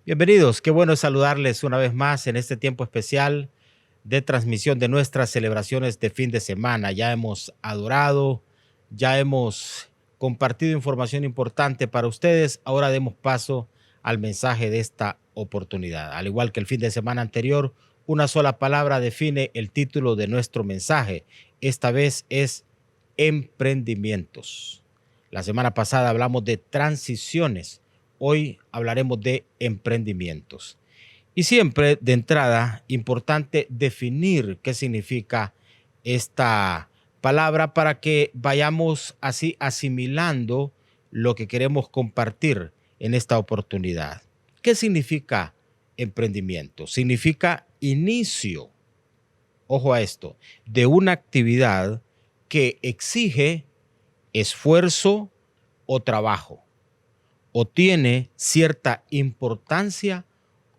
Bienvenidos, qué bueno saludarles una vez más en este tiempo especial de transmisión de nuestras celebraciones de fin de semana. Ya hemos adorado, ya hemos compartido información importante para ustedes. Ahora demos paso al mensaje de esta oportunidad. Al igual que el fin de semana anterior, una sola palabra define el título de nuestro mensaje. Esta vez es emprendimientos. La semana pasada hablamos de transiciones. Hoy hablaremos de emprendimientos. Y siempre de entrada, importante definir qué significa esta palabra para que vayamos así asimilando lo que queremos compartir en esta oportunidad. ¿Qué significa emprendimiento? Significa inicio, ojo a esto, de una actividad que exige esfuerzo o trabajo, o tiene cierta importancia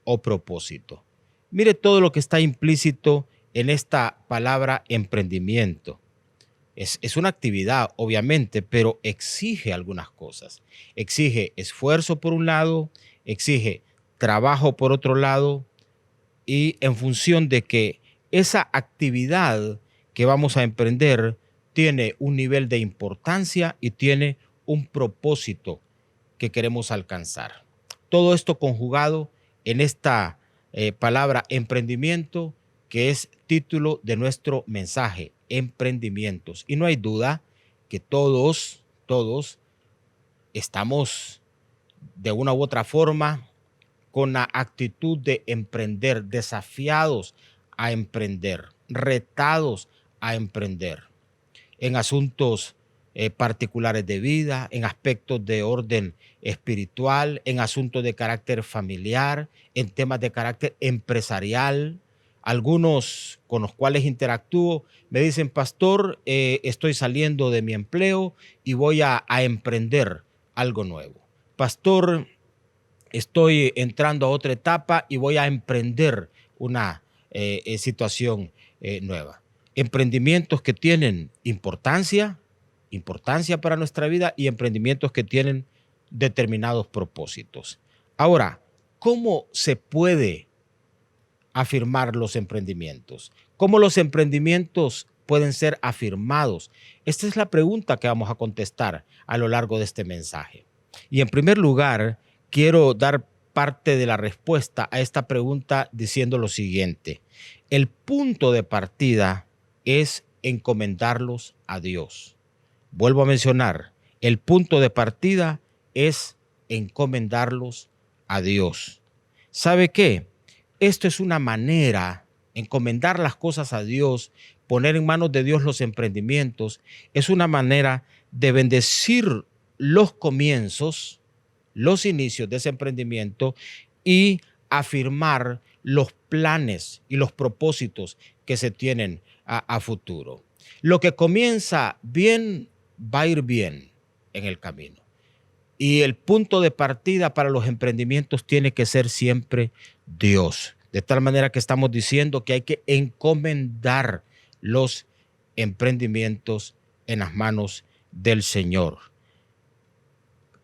o propósito. Mire todo lo que está implícito en esta palabra emprendimiento. Es una actividad, obviamente, pero exige algunas cosas. Exige esfuerzo por un lado, exige trabajo por otro lado, y en función de que esa actividad que vamos a emprender tiene un nivel de importancia y tiene un propósito que queremos alcanzar. Todo esto conjugado en esta palabra emprendimiento, que es título de nuestro mensaje, emprendimientos. Y no hay duda que todos estamos de una u otra forma con la actitud de emprender, desafiados a emprender, retados a emprender en asuntos particulares de vida, en aspectos de orden espiritual, en asuntos de carácter familiar, en temas de carácter empresarial. Algunos con los cuales interactúo me dicen, pastor, estoy saliendo de mi empleo y voy a emprender algo nuevo. Pastor, estoy entrando a otra etapa y voy a emprender una situación nueva. Emprendimientos que tienen importancia para nuestra vida y emprendimientos que tienen determinados propósitos. Ahora, ¿cómo se puede afirmar los emprendimientos? ¿Cómo los emprendimientos pueden ser afirmados? Esta es la pregunta que vamos a contestar a lo largo de este mensaje. Y en primer lugar, quiero dar parte de la respuesta a esta pregunta diciendo lo siguiente. El punto de partida es encomendarlos a Dios. Vuelvo a mencionar, el punto de partida es encomendarlos a Dios. ¿Sabe qué? Esto es una manera, encomendar las cosas a Dios, poner en manos de Dios los emprendimientos, es una manera de bendecir los comienzos, los inicios de ese emprendimiento y afirmar los planes y los propósitos que se tienen a futuro. Lo que comienza bien va a ir bien en el camino. Y el punto de partida para los emprendimientos tiene que ser siempre Dios. De tal manera que estamos diciendo que hay que encomendar los emprendimientos en las manos del Señor.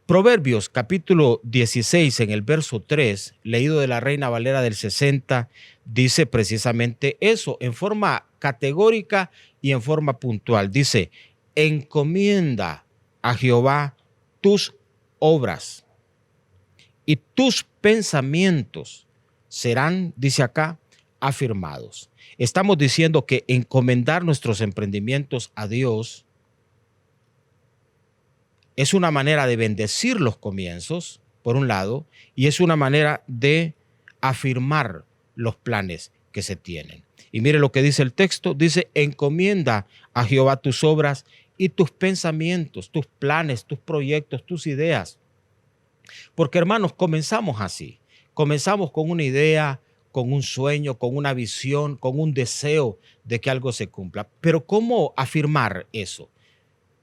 Proverbios capítulo 16 en el verso 3, leído de la Reina Valera del 60, dice precisamente eso en forma categórica y en forma puntual. Dice, encomienda a Jehová tus obras y tus pensamientos serán, dice acá, afirmados. Estamos diciendo que encomendar nuestros emprendimientos a Dios es una manera de bendecir los comienzos, por un lado, y es una manera de afirmar los planes que se tienen. Y mire lo que dice el texto, dice, encomienda a Jehová tus obras y tus pensamientos, tus planes, tus proyectos, tus ideas. Porque hermanos, comenzamos así, comenzamos con una idea, con un sueño, con una visión, con un deseo de que algo se cumpla. Pero ¿cómo afirmar eso?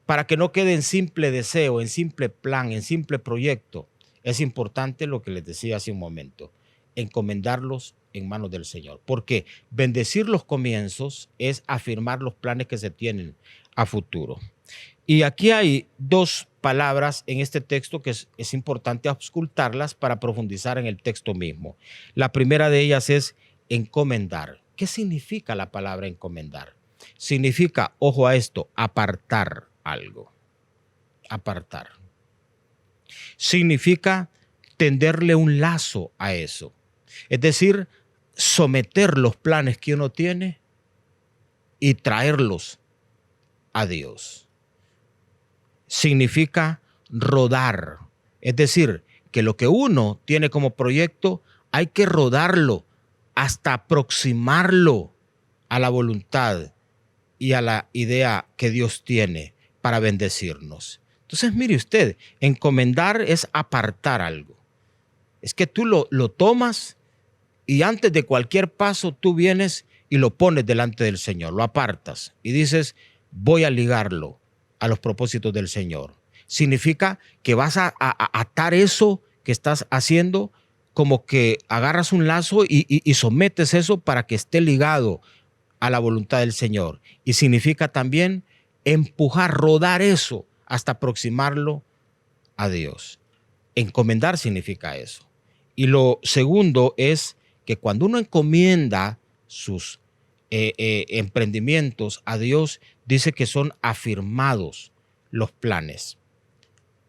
Para que no quede en simple deseo, en simple plan, en simple proyecto, es importante lo que les decía hace un momento, encomendarlos en manos del Señor. Porque bendecir los comienzos es afirmar los planes que se tienen a futuro. Y aquí hay dos palabras en este texto que es importante auscultarlas para profundizar en el texto mismo. La primera de ellas es encomendar. ¿Qué significa la palabra encomendar? Significa, ojo a esto, apartar algo. Apartar. Significa tenderle un lazo a eso. Es decir, someter los planes que uno tiene y traerlos a Dios. Significa rodar. Es decir, que lo que uno tiene como proyecto hay que rodarlo hasta aproximarlo a la voluntad y a la idea que Dios tiene para bendecirnos. Entonces, mire usted, encomendar es apartar algo. Es que tú lo tomas y antes de cualquier paso tú vienes y lo pones delante del Señor, lo apartas y dices, voy a ligarlo a los propósitos del Señor. Significa que vas a atar eso que estás haciendo, como que agarras un lazo y sometes eso para que esté ligado a la voluntad del Señor. Y significa también empujar, rodar eso hasta aproximarlo a Dios. Encomendar significa eso. Y lo segundo es que cuando uno encomienda sus emprendimientos a Dios, dice que son afirmados los planes.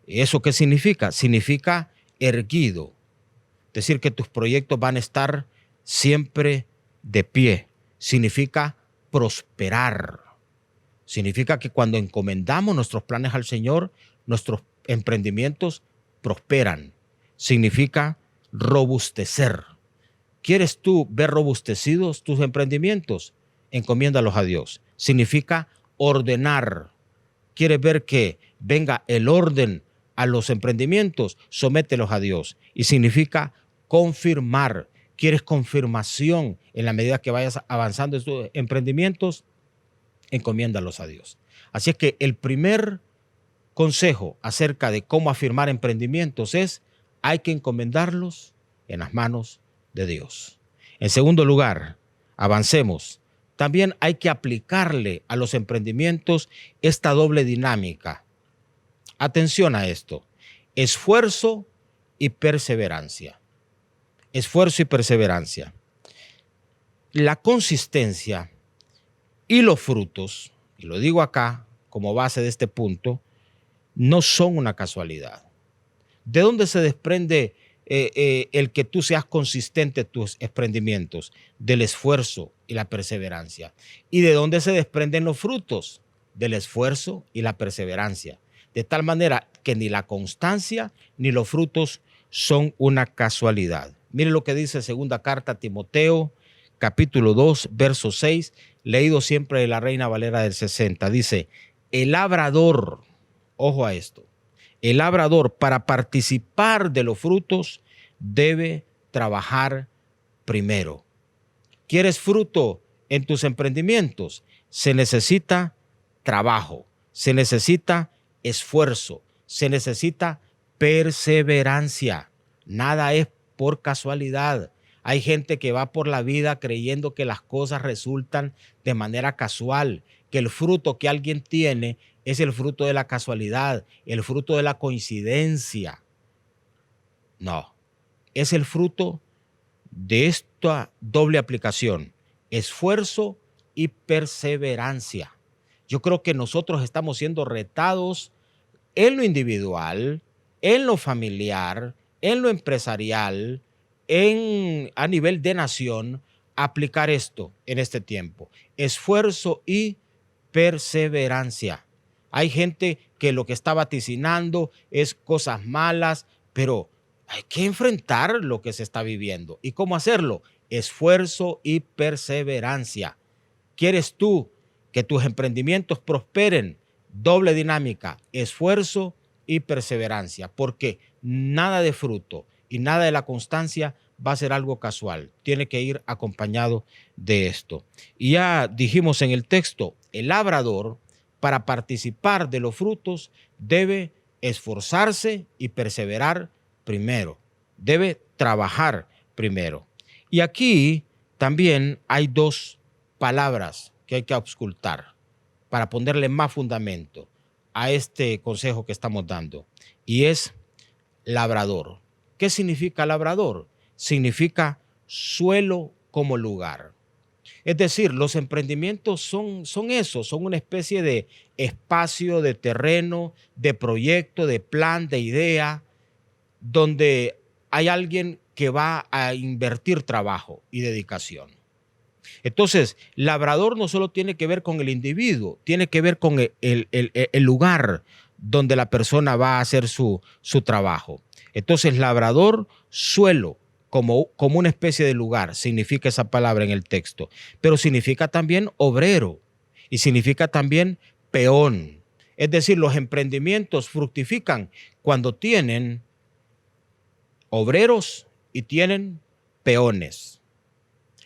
¿Eso qué significa? Significa erguido. Es decir, que tus proyectos van a estar siempre de pie. Significa prosperar. Significa que cuando encomendamos nuestros planes al Señor, nuestros emprendimientos prosperan. Significa robustecer. ¿Quieres tú ver robustecidos tus emprendimientos? Encomiéndalos a Dios. Significa ordenar. ¿Quieres ver que venga el orden a los emprendimientos? Somételos a Dios. Y significa confirmar. ¿Quieres confirmación en la medida que vayas avanzando en tus emprendimientos? Encomiéndalos a Dios. Así es que el primer consejo acerca de cómo afirmar emprendimientos es: hay que encomendarlos en las manos de Dios. En segundo lugar, avancemos. También hay que aplicarle a los emprendimientos esta doble dinámica. Atención a esto: esfuerzo y perseverancia. Esfuerzo y perseverancia. La consistencia y los frutos, y lo digo acá como base de este punto, no son una casualidad. ¿De dónde se desprende el que tú seas consistente en tus emprendimientos? Del esfuerzo y la perseverancia. ¿Y de dónde se desprenden los frutos? Del esfuerzo y la perseverancia. De tal manera que ni la constancia ni los frutos son una casualidad. Mire lo que dice segunda carta a Timoteo, capítulo 2, verso 6, leído siempre de la Reina Valera del 60. Dice, el labrador, ojo a esto, el labrador para participar de los frutos debe trabajar primero. ¿Quieres fruto en tus emprendimientos? Se necesita trabajo, se necesita esfuerzo, se necesita perseverancia. Nada es por casualidad. Hay gente que va por la vida creyendo que las cosas resultan de manera casual, que el fruto que alguien tiene es el fruto de la casualidad, el fruto de la coincidencia. No, es el fruto de esta doble aplicación, esfuerzo y perseverancia. Yo creo que nosotros estamos siendo retados en lo individual, en lo familiar, en lo empresarial, a nivel de nación, aplicar esto en este tiempo. Esfuerzo y perseverancia. Hay gente que lo que está vaticinando es cosas malas, pero hay que enfrentar lo que se está viviendo. ¿Y cómo hacerlo? Esfuerzo y perseverancia. ¿Quieres tú que tus emprendimientos prosperen? Doble dinámica, esfuerzo y perseverancia, porque nada de fruto y nada de la constancia va a ser algo casual. Tiene que ir acompañado de esto. Y ya dijimos en el texto, el labrador, para participar de los frutos, debe esforzarse y perseverar primero. Debe trabajar primero. Y aquí también hay dos palabras que hay que auscultar para ponerle más fundamento. a este consejo que estamos dando, y es labrador. ¿Qué significa labrador? Significa suelo como lugar. Es decir, los emprendimientos son eso, son una especie de espacio, de terreno, de proyecto, de plan, de idea, donde hay alguien que va a invertir trabajo y dedicación. Entonces, labrador no solo tiene que ver con el individuo, tiene que ver con el lugar donde la persona va a hacer su trabajo. Entonces, labrador, suelo, como una especie de lugar, significa esa palabra en el texto, pero significa también obrero y significa también peón. Es decir, los emprendimientos fructifican cuando tienen obreros y tienen peones.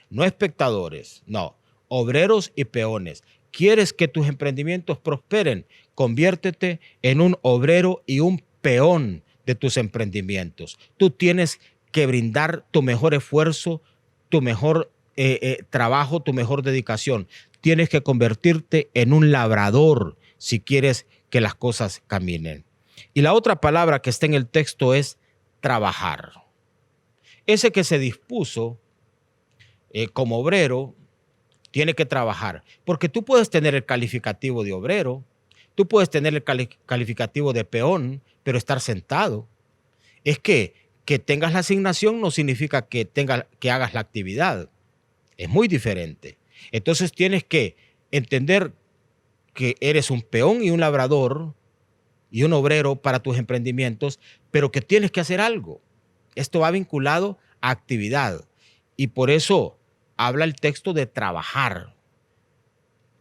No espectadores, no, obreros y peones. ¿Quieres que tus emprendimientos prosperen? Conviértete en un obrero y un peón de tus emprendimientos. Tú tienes que brindar tu mejor esfuerzo, tu mejor trabajo, tu mejor dedicación. Tienes que convertirte en un labrador si quieres que las cosas caminen. Y la otra palabra que está en el texto es trabajar. Ese que se dispuso como obrero tiene que trabajar, porque tú puedes tener el calificativo de obrero, tú puedes tener el calificativo de peón, pero estar sentado. Es que tengas la asignación no significa que hagas la actividad. Es muy diferente. Entonces tienes que entender que eres un peón y un labrador y un obrero para tus emprendimientos, pero que tienes que hacer algo. Esto va vinculado a actividad. Y por eso habla el texto de trabajar.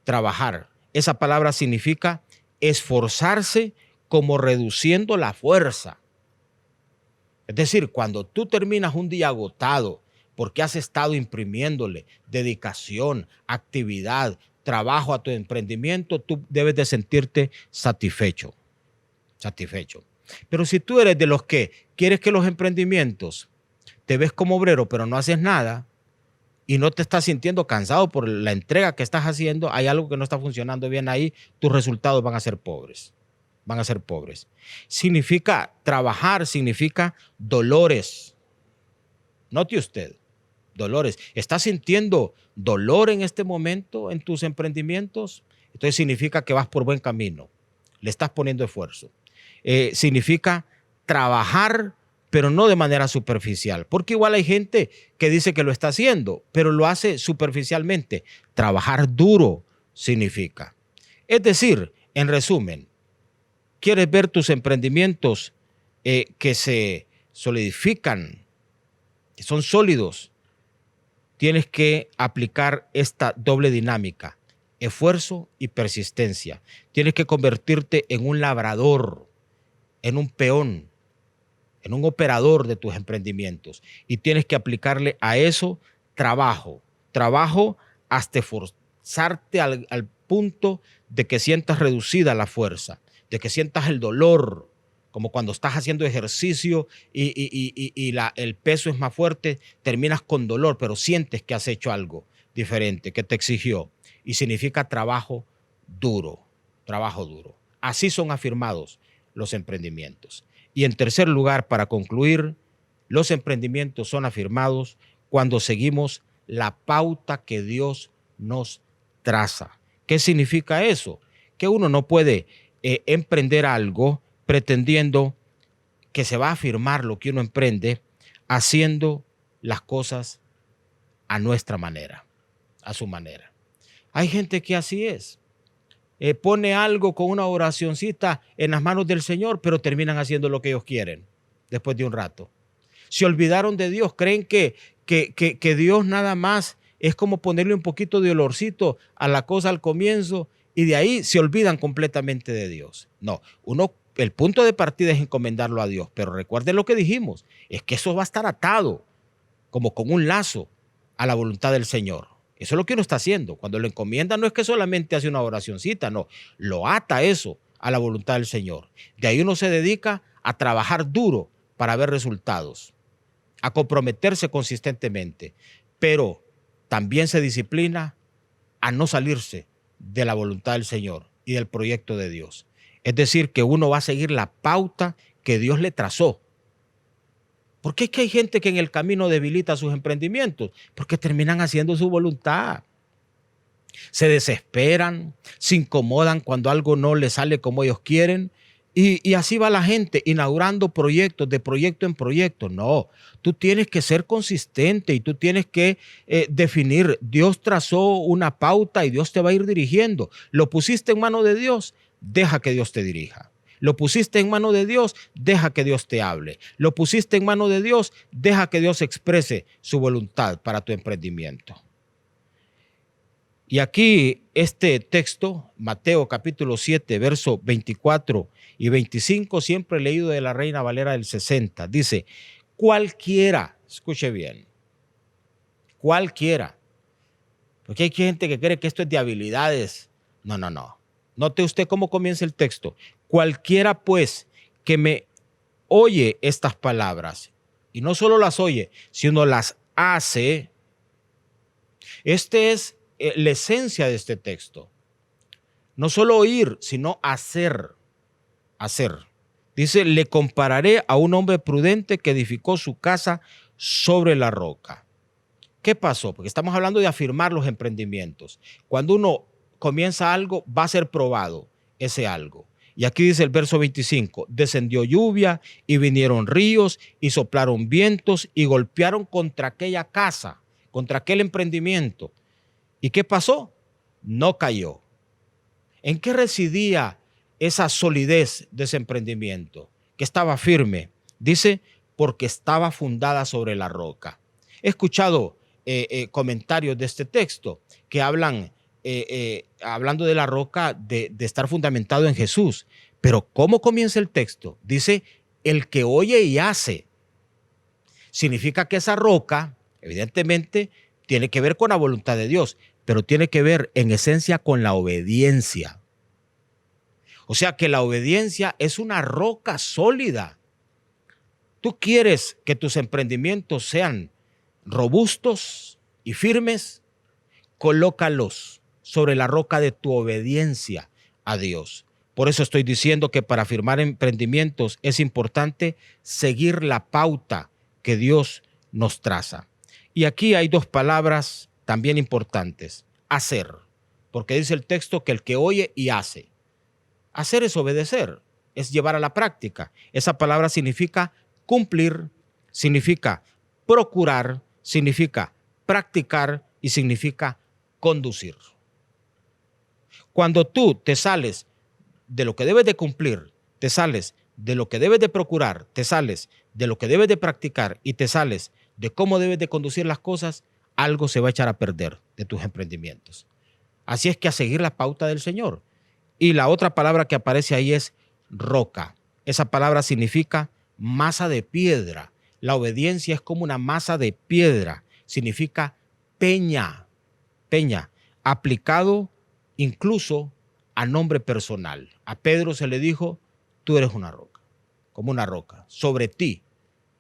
Trabajar. Esa palabra significa esforzarse como reduciendo la fuerza. Es decir, cuando tú terminas un día agotado porque has estado imprimiéndole dedicación, actividad, trabajo a tu emprendimiento, tú debes de sentirte satisfecho. Satisfecho. Pero si tú eres de los que quieres que los emprendimientos te ves como obrero, pero no haces nada y no te estás sintiendo cansado por la entrega que estás haciendo, hay algo que no está funcionando bien ahí, tus resultados van a ser pobres. Van a ser pobres. Significa trabajar, significa dolores. Note usted, dolores. ¿Estás sintiendo dolor en este momento en tus emprendimientos? Entonces significa que vas por buen camino. Le estás poniendo esfuerzo. Significa trabajar, pero no de manera superficial, porque igual hay gente que dice que lo está haciendo, pero lo hace superficialmente. Trabajar duro significa. Es decir, en resumen, ¿quieres ver tus emprendimientos que se solidifican, que son sólidos? Tienes que aplicar esta doble dinámica, esfuerzo y persistencia. Tienes que convertirte en un labrador, en un peón, en un operador de tus emprendimientos. Y tienes que aplicarle a eso trabajo. Trabajo hasta esforzarte al punto de que sientas reducida la fuerza, de que sientas el dolor, como cuando estás haciendo ejercicio y el peso es más fuerte, terminas con dolor, pero sientes que has hecho algo diferente, que te exigió. Y significa trabajo duro, trabajo duro. Así son afirmados los emprendimientos. Y en tercer lugar, para concluir, los emprendimientos son afirmados cuando seguimos la pauta que Dios nos traza. ¿Qué significa eso? Que uno no puede emprender algo pretendiendo que se va a afirmar lo que uno emprende haciendo las cosas a nuestra manera, a su manera. Hay gente que así es. Pone algo con una oracioncita en las manos del Señor, pero terminan haciendo lo que ellos quieren después de un rato. Se olvidaron de Dios, creen que Dios nada más es como ponerle un poquito de olorcito a la cosa al comienzo y de ahí se olvidan completamente de Dios. No, el punto de partida es encomendarlo a Dios, pero recuerden lo que dijimos, es que eso va a estar atado como con un lazo a la voluntad del Señor. Eso es lo que uno está haciendo. Cuando lo encomienda no es que solamente hace una oracioncita, no, lo ata eso a la voluntad del Señor. De ahí uno se dedica a trabajar duro para ver resultados, a comprometerse consistentemente, pero también se disciplina a no salirse de la voluntad del Señor y del proyecto de Dios. Es decir, que uno va a seguir la pauta que Dios le trazó. ¿Por qué es que hay gente que en el camino debilita sus emprendimientos? Porque terminan haciendo su voluntad. Se desesperan, se incomodan cuando algo no les sale como ellos quieren. Y así va la gente inaugurando proyectos de proyecto en proyecto. No, tú tienes que ser consistente y tú tienes que definir. Dios trazó una pauta y Dios te va a ir dirigiendo. Lo pusiste en mano de Dios, deja que Dios te dirija. Lo pusiste en mano de Dios, deja que Dios te hable. Lo pusiste en mano de Dios, deja que Dios exprese su voluntad para tu emprendimiento. Y aquí este texto, Mateo capítulo 7, verso 24 y 25, siempre leído de la Reina Valera del 60, dice, cualquiera, escuche bien, cualquiera, porque hay gente que cree que esto es de habilidades. No, no, no. Note usted cómo comienza el texto. Cualquiera pues que me oye estas palabras, y no solo las oye, sino las hace, este es la esencia de este texto. No solo oír, sino hacer. Hacer. Dice, le compararé a un hombre prudente que edificó su casa sobre la roca. ¿Qué pasó? Porque estamos hablando de afirmar los emprendimientos. Cuando uno comienza algo, va a ser probado ese algo. Y aquí dice el verso 25, descendió lluvia y vinieron ríos y soplaron vientos y golpearon contra aquella casa, contra aquel emprendimiento. ¿Y qué pasó? No cayó. ¿En qué residía esa solidez de ese emprendimiento? Que estaba firme. Dice, porque estaba fundada sobre la roca. He escuchado comentarios de este texto que hablan, hablando de la roca, de estar fundamentado en Jesús. Pero ¿cómo comienza el texto? Dice, el que oye y hace. Significa que esa roca, evidentemente, tiene que ver con la voluntad de Dios, pero tiene que ver en esencia con la obediencia. O sea que la obediencia es una roca sólida. Tú quieres que tus emprendimientos sean robustos y firmes, colócalos sobre la roca de tu obediencia a Dios. Por eso estoy diciendo que para firmar emprendimientos es importante seguir la pauta que Dios nos traza. Y aquí hay dos palabras también importantes. Hacer, porque dice el texto que el que oye y hace. Hacer es obedecer, es llevar a la práctica. Esa palabra significa cumplir, significa procurar, significa practicar y significa conducir. Cuando tú te sales de lo que debes de cumplir, te sales de lo que debes de procurar, te sales de lo que debes de practicar y te sales de cómo debes de conducir las cosas, algo se va a echar a perder de tus emprendimientos. Así es que a seguir la pauta del Señor. Y la otra palabra que aparece ahí es roca. Esa palabra significa masa de piedra. La obediencia es como una masa de piedra. Significa peña, peña, aplicado incluso a nombre personal. A Pedro se le dijo, tú eres una roca, como una roca, sobre ti,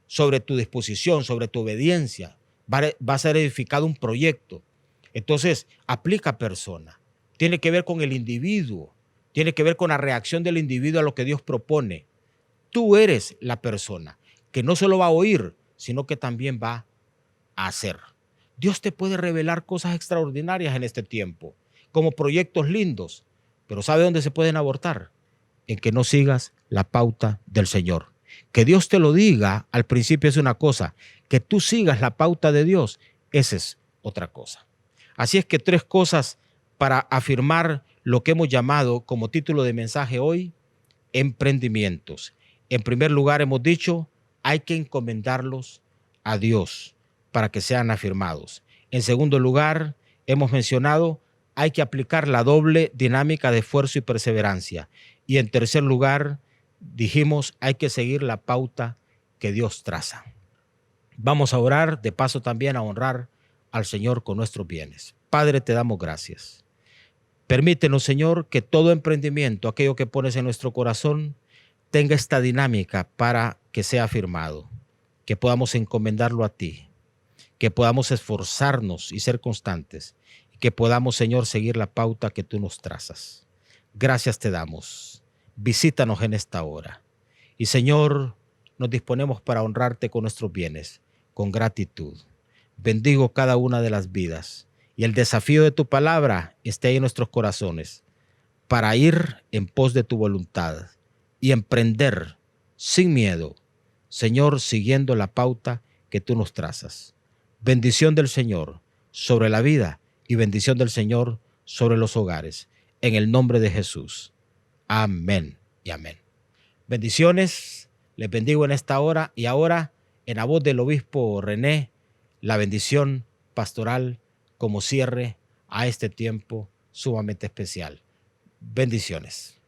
sobre tu disposición, sobre tu obediencia, va a ser edificado un proyecto. Entonces, aplica persona. Tiene que ver con el individuo, tiene que ver con la reacción del individuo a lo que Dios propone. Tú eres la persona que no solo va a oír, sino que también va a hacer. Dios te puede revelar cosas extraordinarias en este tiempo, como proyectos lindos, pero ¿sabe dónde se pueden abortar? En que no sigas la pauta del Señor. Que Dios te lo diga al principio es una cosa, que tú sigas la pauta de Dios, esa es otra cosa. Así es que 3 cosas para afirmar lo que hemos llamado como título de mensaje hoy, emprendimientos. En primer lugar, hemos dicho, hay que encomendarlos a Dios para que sean afirmados. En segundo lugar, hemos mencionado, hay que aplicar la doble dinámica de esfuerzo y perseverancia. Y en tercer lugar, dijimos, hay que seguir la pauta que Dios traza. Vamos a orar, de paso también a honrar al Señor con nuestros bienes. Padre, te damos gracias. Permítenos, Señor, que todo emprendimiento, aquello que pones en nuestro corazón, tenga esta dinámica para que sea afirmado, que podamos encomendarlo a ti, que podamos esforzarnos y ser constantes, que podamos, Señor, seguir la pauta que tú nos trazas. Gracias te damos. visítanos en esta hora. Y Señor, nos disponemos para honrarte con nuestros bienes, con gratitud. Bendigo cada una de las vidas y el desafío de tu palabra esté ahí en nuestros corazones para ir en pos de tu voluntad y emprender sin miedo, Señor, siguiendo la pauta que tú nos trazas. Bendición del Señor sobre la vida y bendición del Señor sobre los hogares. En el nombre de Jesús. Amén y amén. Bendiciones, les bendigo en esta hora y ahora en la voz del obispo René, la bendición pastoral como cierre a este tiempo sumamente especial. Bendiciones.